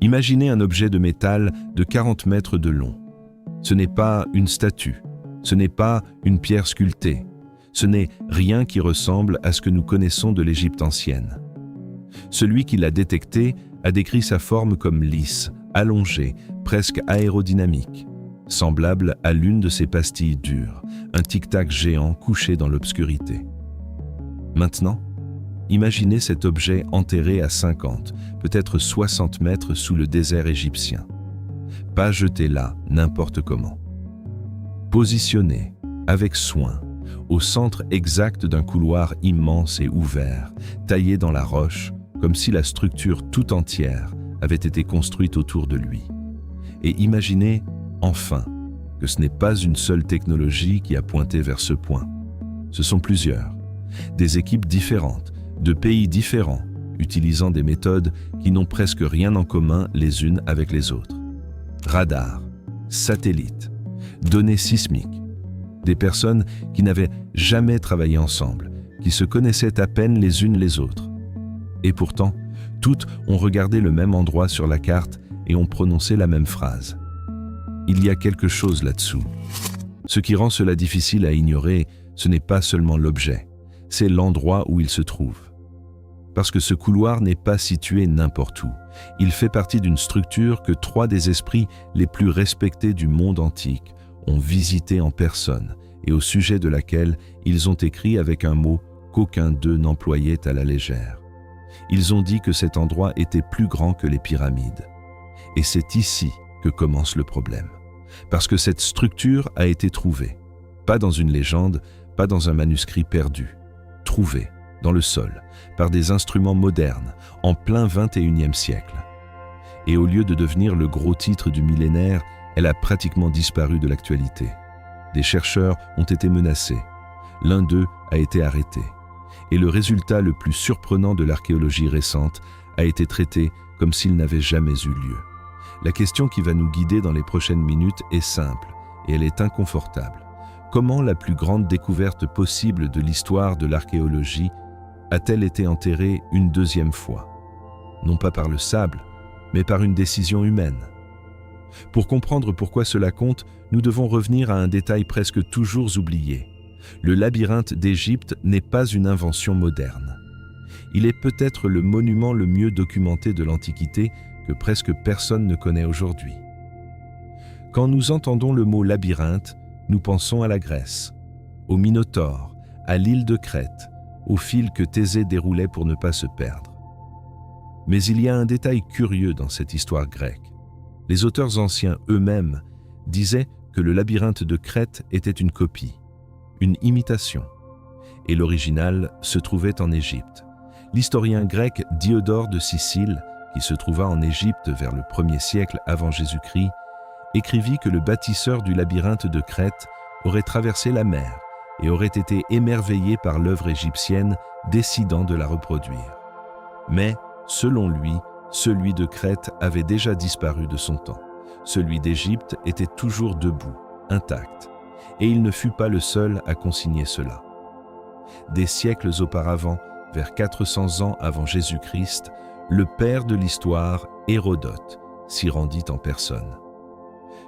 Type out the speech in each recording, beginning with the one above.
Imaginez un objet de métal de 40 mètres de long. Ce n'est pas une statue, ce n'est pas une pierre sculptée, ce n'est rien qui ressemble à ce que nous connaissons de l'Égypte ancienne. Celui qui l'a détecté a décrit sa forme comme lisse, allongée, presque aérodynamique, semblable à l'une de ces pastilles dures, un tic-tac géant couché dans l'obscurité. Maintenant, imaginez cet objet enterré à 50, peut-être 60 mètres sous le désert égyptien. Pas jeté là, n'importe comment. Positionné, avec soin, au centre exact d'un couloir immense et ouvert, taillé dans la roche, comme si la structure tout entière avait été construite autour de lui. Et imaginez, enfin, que ce n'est pas une seule technologie qui a pointé vers ce point. Ce sont plusieurs, des équipes différentes, de pays différents, utilisant des méthodes qui n'ont presque rien en commun les unes avec les autres. Radars, satellites, données sismiques, des personnes qui n'avaient jamais travaillé ensemble, qui se connaissaient à peine les unes les autres. Et pourtant, toutes ont regardé le même endroit sur la carte et ont prononcé la même phrase. Il y a quelque chose là-dessous. Ce qui rend cela difficile à ignorer, ce n'est pas seulement l'objet, c'est l'endroit où il se trouve. Parce que ce couloir n'est pas situé n'importe où. Il fait partie d'une structure que 3 des esprits les plus respectés du monde antique ont visité en personne et au sujet de laquelle ils ont écrit avec un mot qu'aucun d'eux n'employait à la légère. Ils ont dit que cet endroit était plus grand que les pyramides. Et c'est ici que commence le problème. Parce que cette structure a été trouvée, pas dans une légende, pas dans un manuscrit perdu, trouvée dans le sol, par des instruments modernes, en plein XXIe siècle. Et au lieu de devenir le gros titre du millénaire, elle a pratiquement disparu de l'actualité. Des chercheurs ont été menacés. L'un d'eux a été arrêté. Et le résultat le plus surprenant de l'archéologie récente a été traité comme s'il n'avait jamais eu lieu. La question qui va nous guider dans les prochaines minutes est simple, et elle est inconfortable. Comment la plus grande découverte possible de l'histoire de l'archéologie a-t-elle été enterrée une deuxième fois? Non pas par le sable, mais par une décision humaine. Pour comprendre pourquoi cela compte, nous devons revenir à un détail presque toujours oublié. Le labyrinthe d'Égypte n'est pas une invention moderne. Il est peut-être le monument le mieux documenté de l'Antiquité que presque personne ne connaît aujourd'hui. Quand nous entendons le mot labyrinthe, nous pensons à la Grèce, au Minotaure, à l'île de Crète, au fil que Thésée déroulait pour ne pas se perdre. Mais il y a un détail curieux dans cette histoire grecque. Les auteurs anciens eux-mêmes disaient que le labyrinthe de Crète était une copie, une imitation, et l'original se trouvait en Égypte. L'historien grec Diodore de Sicile, qui se trouva en Égypte vers le 1er siècle avant Jésus-Christ, écrivit que le bâtisseur du labyrinthe de Crète aurait traversé la mer et aurait été émerveillé par l'œuvre égyptienne, décidant de la reproduire. Mais, selon lui, celui de Crète avait déjà disparu de son temps. Celui d'Égypte était toujours debout, intact, et il ne fut pas le seul à consigner cela. Des siècles auparavant, vers 400 ans avant Jésus-Christ, le père de l'histoire, Hérodote, s'y rendit en personne.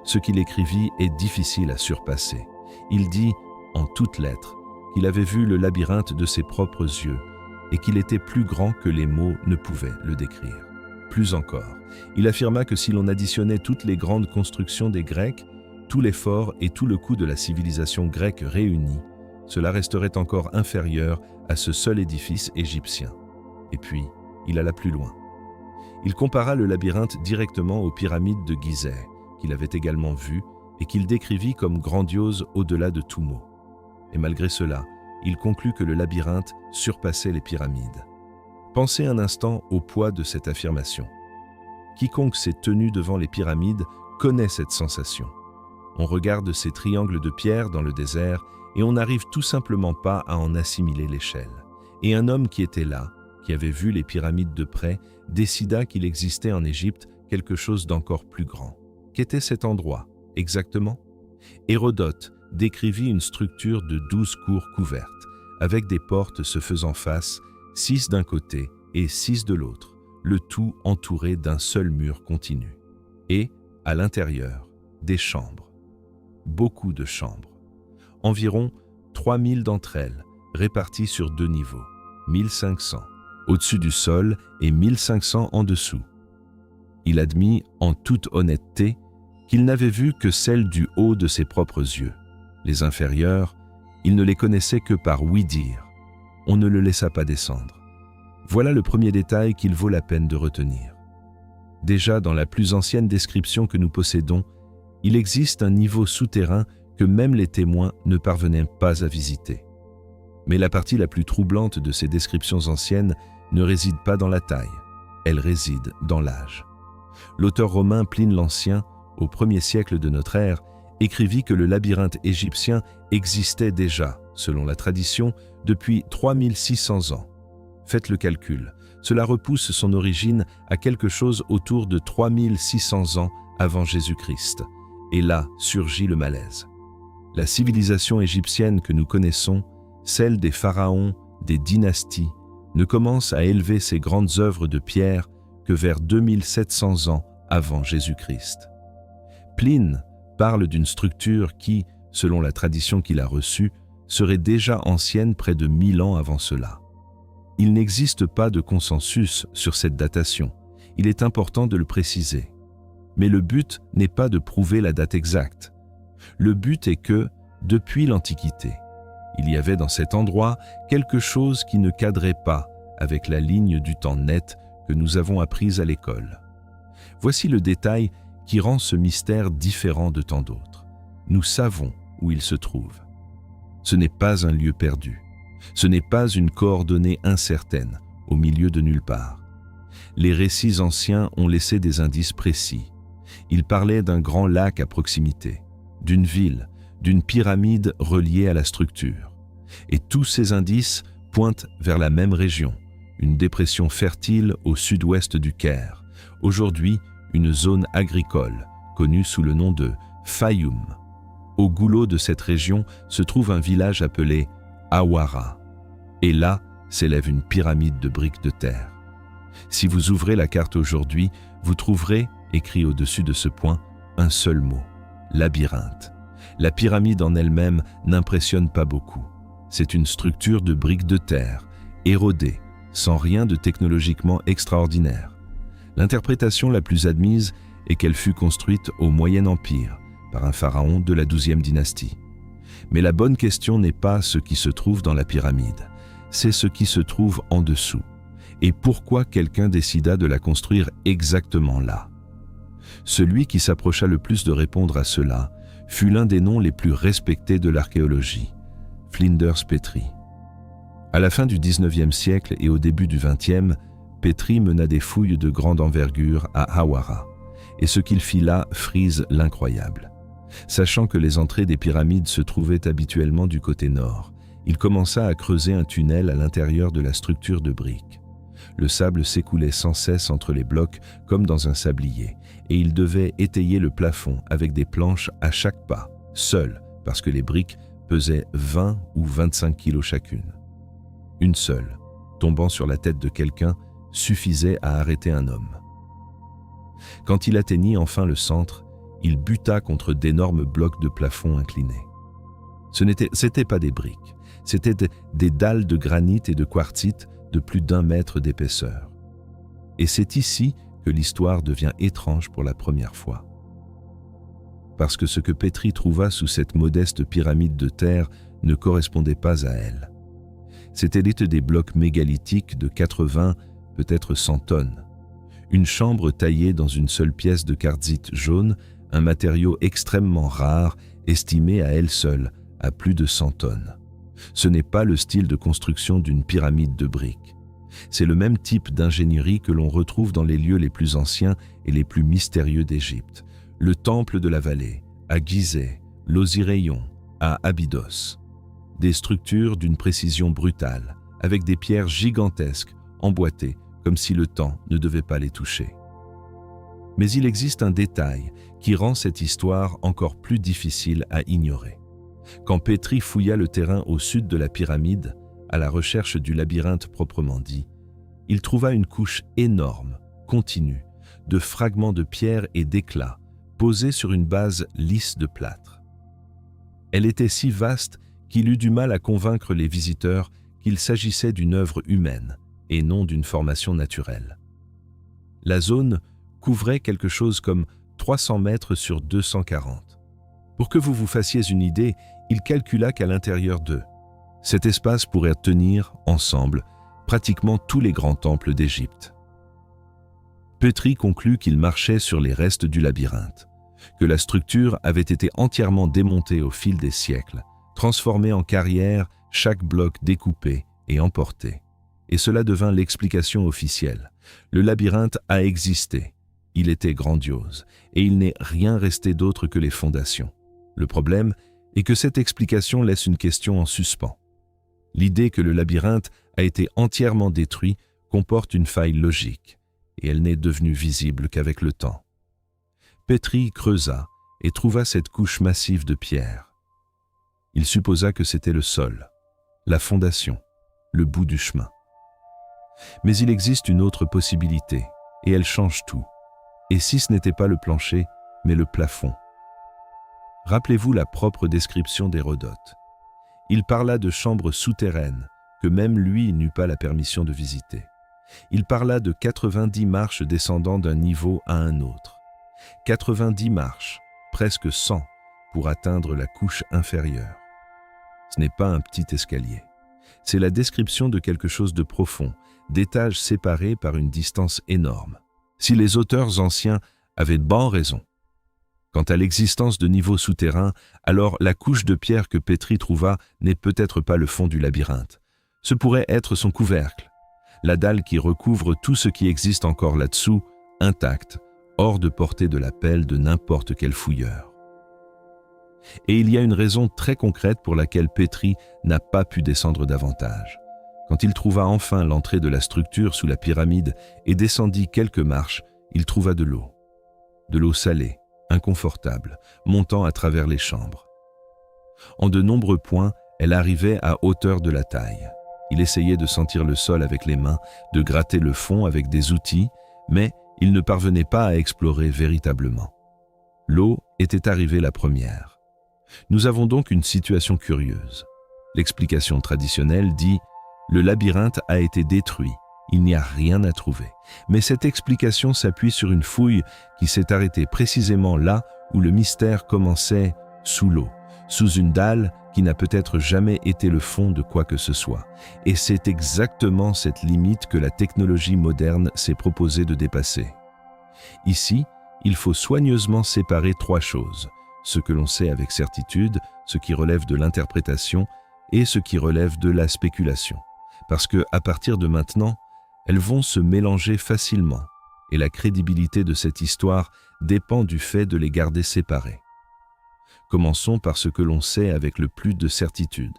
Ce qu'il écrivit est difficile à surpasser. Il dit, en toutes lettres, qu'il avait vu le labyrinthe de ses propres yeux et qu'il était plus grand que les mots ne pouvaient le décrire. Plus encore, il affirma que si l'on additionnait toutes les grandes constructions des Grecs, tout l'effort et tout le coût de la civilisation grecque réunis, cela resterait encore inférieur à ce seul édifice égyptien. Et puis, il alla plus loin. Il compara le labyrinthe directement aux pyramides de Gizeh, qu'il avait également vues et qu'il décrivit comme grandiose au-delà de tout mot. Et malgré cela, il conclut que le labyrinthe surpassait les pyramides. Pensez un instant au poids de cette affirmation. Quiconque s'est tenu devant les pyramides connaît cette sensation. On regarde ces triangles de pierre dans le désert et on n'arrive tout simplement pas à en assimiler l'échelle. Et un homme qui était là, qui avait vu les pyramides de près, décida qu'il existait en Égypte quelque chose d'encore plus grand. Qu'était cet endroit, exactement? Hérodote décrivit une structure de 12 cours couvertes, avec des portes se faisant face, 6 d'un côté et 6 de l'autre, le tout entouré d'un seul mur continu. Et, à l'intérieur, des chambres. Beaucoup de chambres. Environ 3000 d'entre elles, réparties sur 2 niveaux, 1500 au-dessus du sol et 1500 en dessous. Il admit, en toute honnêteté, qu'il n'avait vu que celles du haut de ses propres yeux. Les inférieures, il ne les connaissait que par ouï-dire. On ne le laissa pas descendre. Voilà le premier détail qu'il vaut la peine de retenir. Déjà dans la plus ancienne description que nous possédons, il existe un niveau souterrain que même les témoins ne parvenaient pas à visiter. Mais la partie la plus troublante de ces descriptions anciennes ne réside pas dans la taille, elle réside dans l'âge. L'auteur romain Pline l'Ancien, au 1er siècle de notre ère, écrivit que le labyrinthe égyptien existait déjà, selon la tradition, depuis 3600 ans. Faites le calcul, cela repousse son origine à quelque chose autour de 3600 ans avant Jésus-Christ. Et là surgit le malaise. La civilisation égyptienne que nous connaissons, celle des pharaons, des dynasties, ne commence à élever ses grandes œuvres de pierre que vers 2700 ans avant Jésus-Christ. Pline parle d'une structure qui, selon la tradition qu'il a reçue, serait déjà ancienne près de 1000 ans avant cela. Il n'existe pas de consensus sur cette datation, il est important de le préciser. Mais le but n'est pas de prouver la date exacte. Le but est que, depuis l'Antiquité, il y avait dans cet endroit quelque chose qui ne cadrait pas avec la ligne du temps net que nous avons apprise à l'école. Voici le détail qui rend ce mystère différent de tant d'autres. Nous savons où il se trouve. Ce n'est pas un lieu perdu. Ce n'est pas une coordonnée incertaine, au milieu de nulle part. Les récits anciens ont laissé des indices précis. Ils parlaient d'un grand lac à proximité, d'une ville, d'une pyramide reliée à la structure. Et tous ces indices pointent vers la même région, une dépression fertile au sud-ouest du Caire, aujourd'hui une zone agricole, connue sous le nom de Fayoum. Au goulot de cette région se trouve un village appelé Awara. Et là s'élève une pyramide de briques de terre. Si vous ouvrez la carte aujourd'hui, vous trouverez, écrit au-dessus de ce point, un seul mot, labyrinthe. La pyramide en elle-même n'impressionne pas beaucoup. C'est une structure de briques de terre, érodée, sans rien de technologiquement extraordinaire. L'interprétation la plus admise est qu'elle fut construite au Moyen Empire par un pharaon de la 12e dynastie. Mais la bonne question n'est pas ce qui se trouve dans la pyramide, c'est ce qui se trouve en dessous. Et pourquoi quelqu'un décida de la construire exactement là? Celui qui s'approcha le plus de répondre à cela fut l'un des noms les plus respectés de l'archéologie, Flinders Petrie. À la fin du 19e siècle et au début du 20e, Petrie mena des fouilles de grande envergure à Awara, et ce qu'il fit là frise l'incroyable. Sachant que les entrées des pyramides se trouvaient habituellement du côté nord, il commença à creuser un tunnel à l'intérieur de la structure de briques. Le sable s'écoulait sans cesse entre les blocs comme dans un sablier, et il devait étayer le plafond avec des planches à chaque pas, seul, parce que les briques pesaient 20 ou 25 kilos chacune. Une seule, tombant sur la tête de quelqu'un, suffisait à arrêter un homme. Quand il atteignit enfin le centre, il buta contre d'énormes blocs de plafond inclinés. C'était pas des briques, c'étaient des dalles de granit et de quartzite de plus d'1 mètre d'épaisseur. Et c'est ici que l'histoire devient étrange pour la première fois. Parce que ce que Petrie trouva sous cette modeste pyramide de terre ne correspondait pas à elle. C'étaient des blocs mégalithiques de 80, peut-être 100 tonnes. Une chambre taillée dans une seule pièce de quartzite jaune, un matériau extrêmement rare, estimé à elle seule à plus de 100 tonnes. Ce n'est pas le style de construction d'une pyramide de briques. C'est le même type d'ingénierie que l'on retrouve dans les lieux les plus anciens et les plus mystérieux d'Égypte. Le temple de la vallée, à Gizeh, l'Osiréion, à Abydos. Des structures d'une précision brutale, avec des pierres gigantesques, emboîtées, comme si le temps ne devait pas les toucher. Mais il existe un détail qui rend cette histoire encore plus difficile à ignorer. Quand Petrie fouilla le terrain au sud de la pyramide, à la recherche du labyrinthe proprement dit, il trouva une couche énorme continue, de fragments de pierre et d'éclats, posés sur une base lisse de plâtre. Elle était si vaste qu'il eut du mal à convaincre les visiteurs qu'il s'agissait d'une œuvre humaine et non d'une formation naturelle. La zone couvrait quelque chose comme 300 mètres sur 240. Pour que vous vous fassiez une idée, il calcula qu'à l'intérieur d'eux, cet espace pourrait tenir, ensemble, pratiquement tous les grands temples d'Égypte. Petrie conclut qu'il marchait sur les restes du labyrinthe, que la structure avait été entièrement démontée au fil des siècles, transformée en carrière, chaque bloc découpé et emporté. Et cela devint l'explication officielle. Le labyrinthe a existé, il était grandiose, et il n'est rien resté d'autre que les fondations. Le problème est que cette explication laisse une question en suspens. L'idée que le labyrinthe a été entièrement détruit comporte une faille logique, et elle n'est devenue visible qu'avec le temps. Petrie creusa et trouva cette couche massive de pierre. Il supposa que c'était le sol, la fondation, le bout du chemin. Mais il existe une autre possibilité, et elle change tout. Et si ce n'était pas le plancher, mais le plafond? Rappelez-vous la propre description d'Hérodote. Il parla de chambres souterraines que même lui n'eut pas la permission de visiter. Il parla de 90 marches descendant d'un niveau à un autre. 90 marches, presque 100, pour atteindre la couche inférieure. Ce n'est pas un petit escalier. C'est la description de quelque chose de profond, d'étages séparés par une distance énorme. Si les auteurs anciens avaient de bonnes raisons. Quant à l'existence de niveaux souterrains, alors la couche de pierre que Petrie trouva n'est peut-être pas le fond du labyrinthe. Ce pourrait être son couvercle, la dalle qui recouvre tout ce qui existe encore là-dessous, intact, hors de portée de la pelle de n'importe quel fouilleur. Et il y a une raison très concrète pour laquelle Petrie n'a pas pu descendre davantage. Quand il trouva enfin l'entrée de la structure sous la pyramide et descendit quelques marches, il trouva de l'eau. De l'eau salée, inconfortable, montant à travers les chambres. En de nombreux points, elle arrivait à hauteur de la taille. Il essayait de sentir le sol avec les mains, de gratter le fond avec des outils, mais il ne parvenait pas à explorer véritablement. L'eau était arrivée la première. Nous avons donc une situation curieuse. L'explication traditionnelle dit « Le labyrinthe a été détruit, il n'y a rien à trouver ». Mais cette explication s'appuie sur une fouille qui s'est arrêtée précisément là où le mystère commençait, sous l'eau, sous une dalle qui n'a peut-être jamais été le fond de quoi que ce soit. Et c'est exactement cette limite que la technologie moderne s'est proposée de dépasser. Ici, il faut soigneusement séparer trois choses. Ce que l'on sait avec certitude, ce qui relève de l'interprétation et ce qui relève de la spéculation. Parce que, à partir de maintenant, elles vont se mélanger facilement et la crédibilité de cette histoire dépend du fait de les garder séparées. Commençons par ce que l'on sait avec le plus de certitude.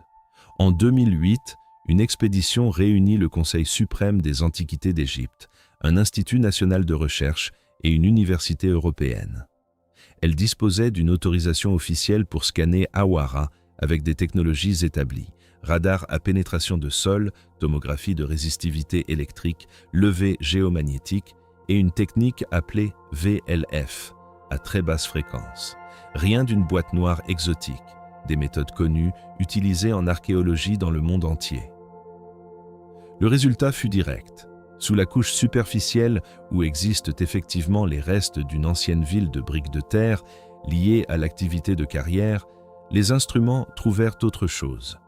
En 2008, une expédition réunit le Conseil suprême des Antiquités d'Égypte, un institut national de recherche et une université européenne. Elle disposait d'une autorisation officielle pour scanner Hawara avec des technologies établies, radar à pénétration de sol, tomographie de résistivité électrique, levée géomagnétique et une technique appelée VLF, à très basse fréquence. Rien d'une boîte noire exotique, des méthodes connues, utilisées en archéologie dans le monde entier. Le résultat fut direct. Sous la couche superficielle où existent effectivement les restes d'une ancienne ville de briques de terre liées à l'activité de carrière, les instruments trouvèrent autre chose.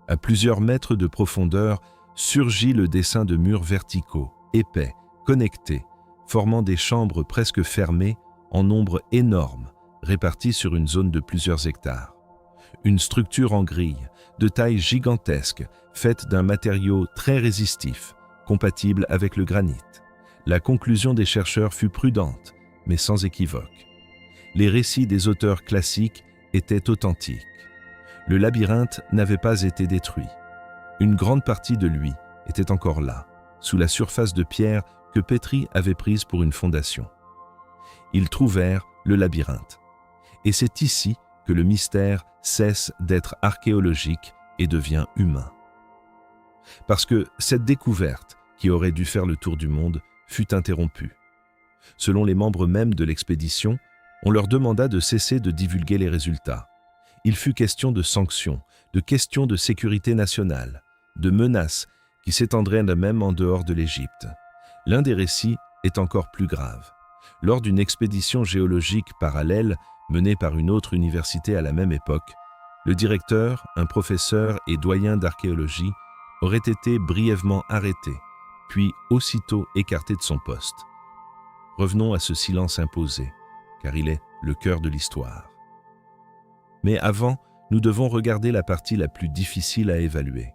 À plusieurs mètres de profondeur surgit le dessin de murs verticaux, épais, connectés, formant des chambres presque fermées en nombre énorme, réparties sur une zone de plusieurs hectares. Une structure en grille, de taille gigantesque, faite d'un matériau très résistif, compatible avec le granit. La conclusion des chercheurs fut prudente, mais sans équivoque. Les récits des auteurs classiques étaient authentiques. Le labyrinthe n'avait pas été détruit. Une grande partie de lui était encore là, sous la surface de pierre que Petrie avait prise pour une fondation. Ils trouvèrent le labyrinthe. Et c'est ici que le mystère cesse d'être archéologique et devient humain. Parce que cette découverte, qui aurait dû faire le tour du monde, fut interrompue. Selon les membres mêmes de l'expédition, on leur demanda de cesser de divulguer les résultats. Il fut question de sanctions, de questions de sécurité nationale, de menaces qui s'étendraient même en dehors de l'Égypte. L'un des récits est encore plus grave. Lors d'une expédition géologique parallèle menée par une autre université à la même époque, le directeur, un professeur et doyen d'archéologie, aurait été brièvement arrêté, puis aussitôt écarté de son poste. Revenons à ce silence imposé, car il est le cœur de l'histoire. Mais avant, nous devons regarder la partie la plus difficile à évaluer,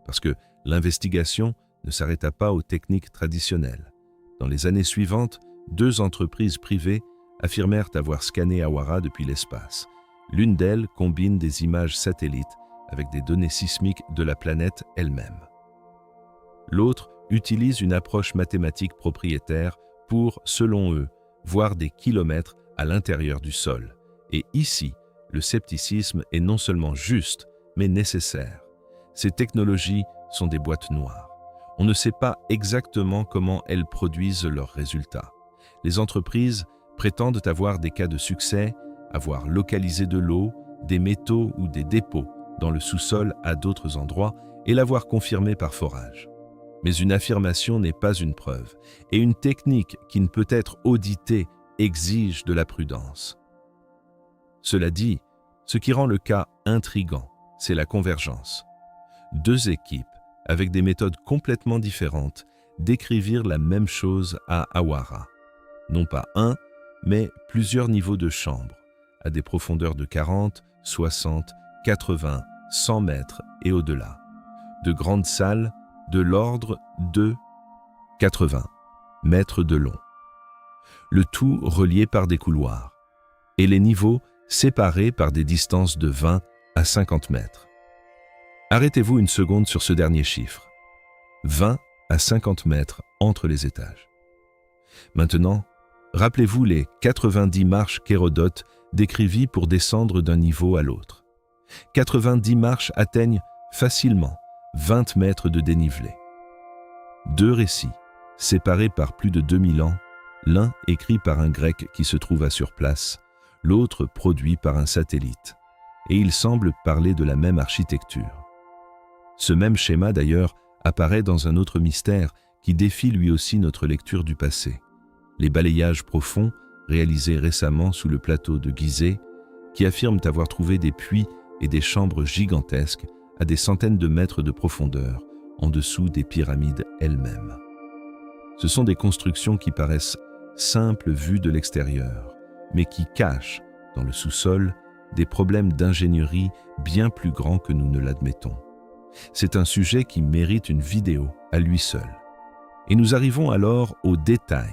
parce que l'investigation ne s'arrêta pas aux techniques traditionnelles. Dans les années suivantes, 2 entreprises privées affirmèrent avoir scanné Hawara depuis l'espace. L'une d'elles combine des images satellites avec des données sismiques de la planète elle-même. L'autre utilise une approche mathématique propriétaire pour, selon eux, voir des kilomètres à l'intérieur du sol. Et ici, le scepticisme est non seulement juste, mais nécessaire. Ces technologies sont des boîtes noires. On ne sait pas exactement comment elles produisent leurs résultats. Les entreprises prétendent avoir des cas de succès, avoir localisé de l'eau, des métaux ou des dépôts dans le sous-sol à d'autres endroits et l'avoir confirmé par forage. Mais une affirmation n'est pas une preuve, et une technique qui ne peut être auditée exige de la prudence. Cela dit, ce qui rend le cas intrigant, c'est la convergence. 2 équipes, avec des méthodes complètement différentes, décrivirent la même chose à Hawara. Non pas un, mais plusieurs niveaux de chambres, à des profondeurs de 40, 60, 80, 100 mètres et au-delà. De grandes salles de l'ordre de 80 mètres de long. Le tout relié par des couloirs, et les niveaux séparés par des distances de 20 à 50 mètres. Arrêtez-vous une seconde sur ce dernier chiffre. 20 à 50 mètres entre les étages. Maintenant, rappelez-vous les 90 marches qu'Hérodote décrivit pour descendre d'un niveau à l'autre. 90 marches atteignent facilement 20 mètres de dénivelé. 2 récits, séparés par plus de 2000 ans, l'un écrit par un grec qui se trouva sur place, l'autre produit par un satellite, et ils semblent parler de la même architecture. Ce même schéma d'ailleurs apparaît dans un autre mystère qui défie lui aussi notre lecture du passé. Les balayages profonds, réalisés récemment sous le plateau de Gizeh, qui affirment avoir trouvé des puits et des chambres gigantesques à des centaines de mètres de profondeur, en dessous des pyramides elles-mêmes. Ce sont des constructions qui paraissent simples vues de l'extérieur, mais qui cachent, dans le sous-sol, des problèmes d'ingénierie bien plus grands que nous ne l'admettons. C'est un sujet qui mérite une vidéo à lui seul. Et nous arrivons alors au détail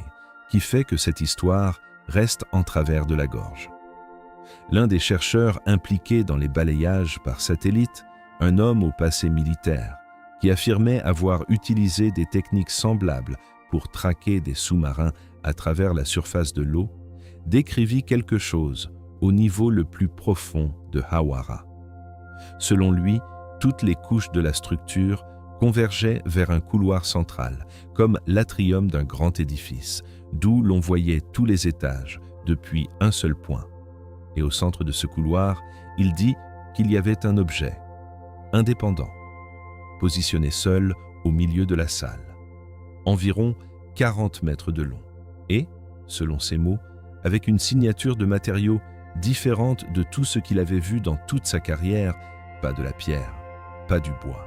qui fait que cette histoire reste en travers de la gorge. L'un des chercheurs impliqués dans les balayages par satellite, un homme au passé militaire, qui affirmait avoir utilisé des techniques semblables pour traquer des sous-marins à travers la surface de l'eau, décrivit quelque chose au niveau le plus profond de Hawara. Selon lui, toutes les couches de la structure convergeaient vers un couloir central, comme l'atrium d'un grand édifice, d'où l'on voyait tous les étages depuis un seul point. Et au centre de ce couloir, il dit qu'il y avait un objet, indépendant, positionné seul au milieu de la salle, environ 40 mètres de long, et, selon ses mots, avec une signature de matériaux différente de tout ce qu'il avait vu dans toute sa carrière, pas de la pierre, pas du bois.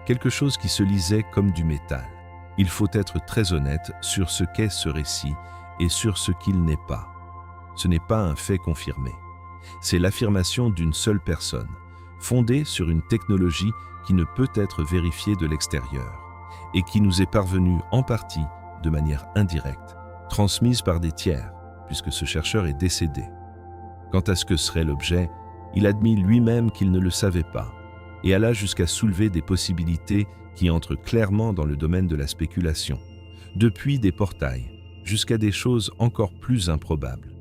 Quelque chose qui se lisait comme du métal. Il faut être très honnête sur ce qu'est ce récit et sur ce qu'il n'est pas. Ce n'est pas un fait confirmé. C'est l'affirmation d'une seule personne, fondée sur une technologie qui ne peut être vérifiée de l'extérieur et qui nous est parvenue en partie, de manière indirecte, transmise par des tiers, puisque ce chercheur est décédé. Quant à ce que serait l'objet, il admit lui-même qu'il ne le savait pas et alla jusqu'à soulever des possibilités qui entrent clairement dans le domaine de la spéculation, depuis des portails jusqu'à des choses encore plus improbables.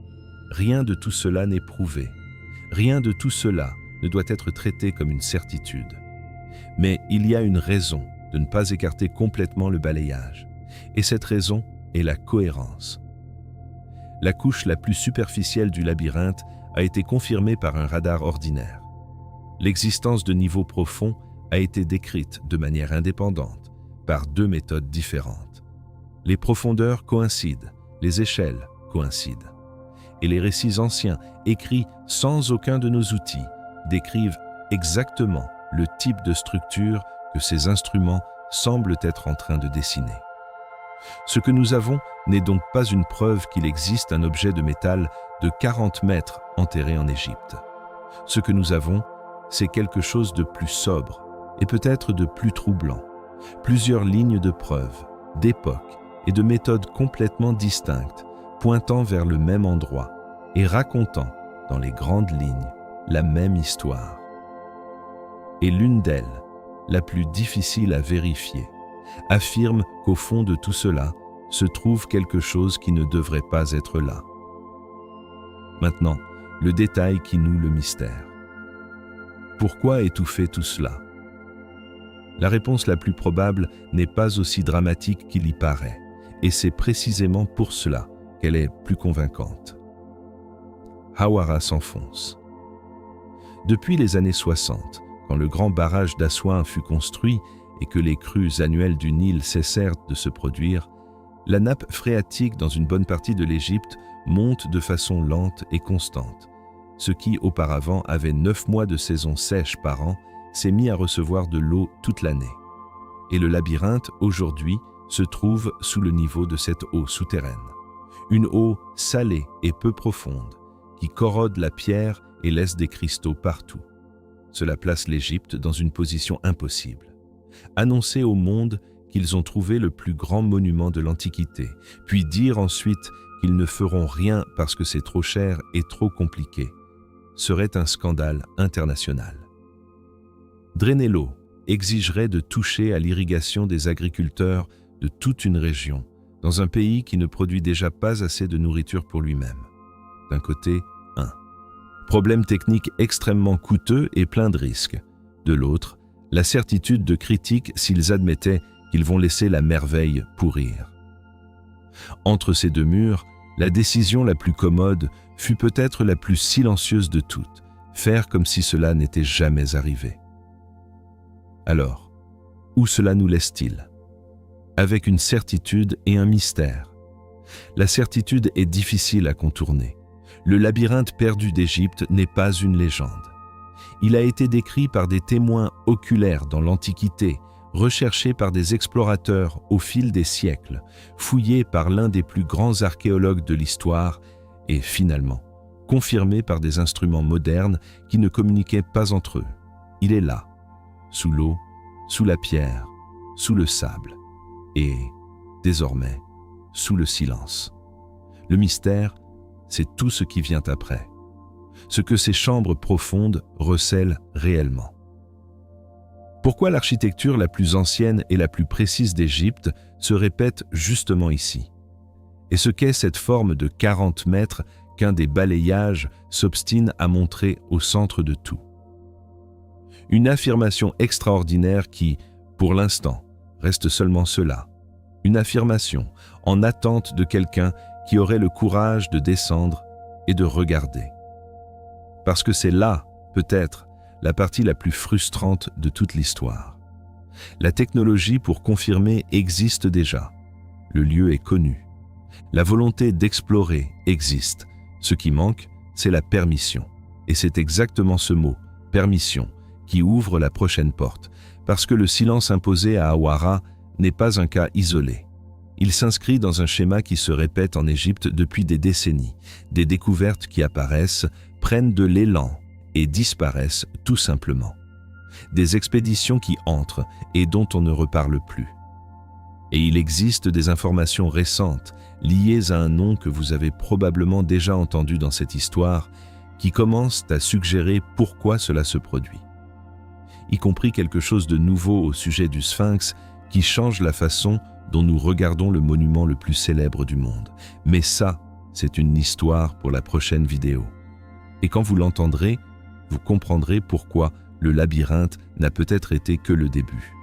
Rien de tout cela n'est prouvé. Rien de tout cela ne doit être traité comme une certitude. Mais il y a une raison de ne pas écarter complètement le balayage, et cette raison est la cohérence. la couche la plus superficielle du labyrinthe a été confirmée par un radar ordinaire. L'existence de niveaux profonds a été décrite de manière indépendante par 2 méthodes différentes. Les profondeurs coïncident, les échelles coïncident. Et les récits anciens, écrits sans aucun de nos outils, décrivent exactement le type de structure que ces instruments semblent être en train de dessiner. Ce que nous avons n'est donc pas une preuve qu'il existe un objet de métal de 40 mètres enterré en Égypte. Ce que nous avons, c'est quelque chose de plus sobre et peut-être de plus troublant. Plusieurs lignes de preuves, d'époques et de méthodes complètement distinctes, pointant vers le même endroit et racontant, dans les grandes lignes, la même histoire. Et l'une d'elles, la plus difficile à vérifier, affirme qu'au fond de tout cela se trouve quelque chose qui ne devrait pas être là. Maintenant, le détail qui noue le mystère. Pourquoi étouffer tout cela? La réponse la plus probable n'est pas aussi dramatique qu'il y paraît, et c'est précisément pour cela qu'elle est plus convaincante. Hawara s'enfonce. Depuis les années 60, quand le grand barrage d'Aswan fut construit et que les crues annuelles du Nil cessèrent de se produire, la nappe phréatique dans une bonne partie de l'Égypte monte de façon lente et constante. Ce qui, auparavant, avait 9 mois de saison sèche par an, s'est mis à recevoir de l'eau toute l'année. Et le labyrinthe, aujourd'hui, se trouve sous le niveau de cette eau souterraine. Une eau salée et peu profonde, qui corrode la pierre et laisse des cristaux partout. Cela place l'Égypte dans une position impossible. Annoncer au monde qu'ils ont trouvé le plus grand monument de l'Antiquité, puis dire ensuite qu'ils ne feront rien parce que c'est trop cher et trop compliqué, serait un scandale international. Drainer l'eau exigerait de toucher à l'irrigation des agriculteurs de toute une région, dans un pays qui ne produit déjà pas assez de nourriture pour lui-même. D'un côté, un problème technique extrêmement coûteux et plein de risques. De l'autre, la certitude de critiques s'ils admettaient qu'ils vont laisser la merveille pourrir. Entre ces 2 murs, la décision la plus commode fut peut-être la plus silencieuse de toutes, faire comme si cela n'était jamais arrivé. Alors, où cela nous laisse-t-il? Avec une certitude et un mystère. La certitude est difficile à contourner. Le labyrinthe perdu d'Égypte n'est pas une légende. Il a été décrit par des témoins oculaires dans l'Antiquité, recherché par des explorateurs au fil des siècles, fouillé par l'un des plus grands archéologues de l'histoire et finalement confirmé par des instruments modernes qui ne communiquaient pas entre eux. Il est là, sous l'eau, sous la pierre, sous le sable et, désormais, sous le silence. Le mystère, c'est tout ce qui vient après, ce que ces chambres profondes recèlent réellement. Pourquoi l'architecture la plus ancienne et la plus précise d'Égypte se répète justement ici? Et ce qu'est cette forme de 40 mètres qu'un des balayages s'obstine à montrer au centre de tout? Une affirmation extraordinaire qui, pour l'instant, reste seulement cela. Une affirmation en attente de quelqu'un qui aurait le courage de descendre et de regarder. Parce que c'est là, peut-être, la partie la plus frustrante de toute l'histoire. La technologie pour confirmer existe déjà. Le lieu est connu. La volonté d'explorer existe. Ce qui manque, c'est la permission. Et c'est exactement ce mot, permission, qui ouvre la prochaine porte, parce que le silence imposé à Hawara n'est pas un cas isolé. Il s'inscrit dans un schéma qui se répète en Égypte depuis des décennies. Des découvertes qui apparaissent, prennent de l'élan et disparaissent tout simplement. Des expéditions qui entrent et dont on ne reparle plus. Et il existe des informations récentes, liées à un nom que vous avez probablement déjà entendu dans cette histoire, qui commencent à suggérer pourquoi cela se produit. Y compris quelque chose de nouveau au sujet du Sphinx qui change la façon dont nous regardons le monument le plus célèbre du monde. Mais ça, c'est une histoire pour la prochaine vidéo. Et quand vous l'entendrez, vous comprendrez pourquoi le labyrinthe n'a peut-être été que le début.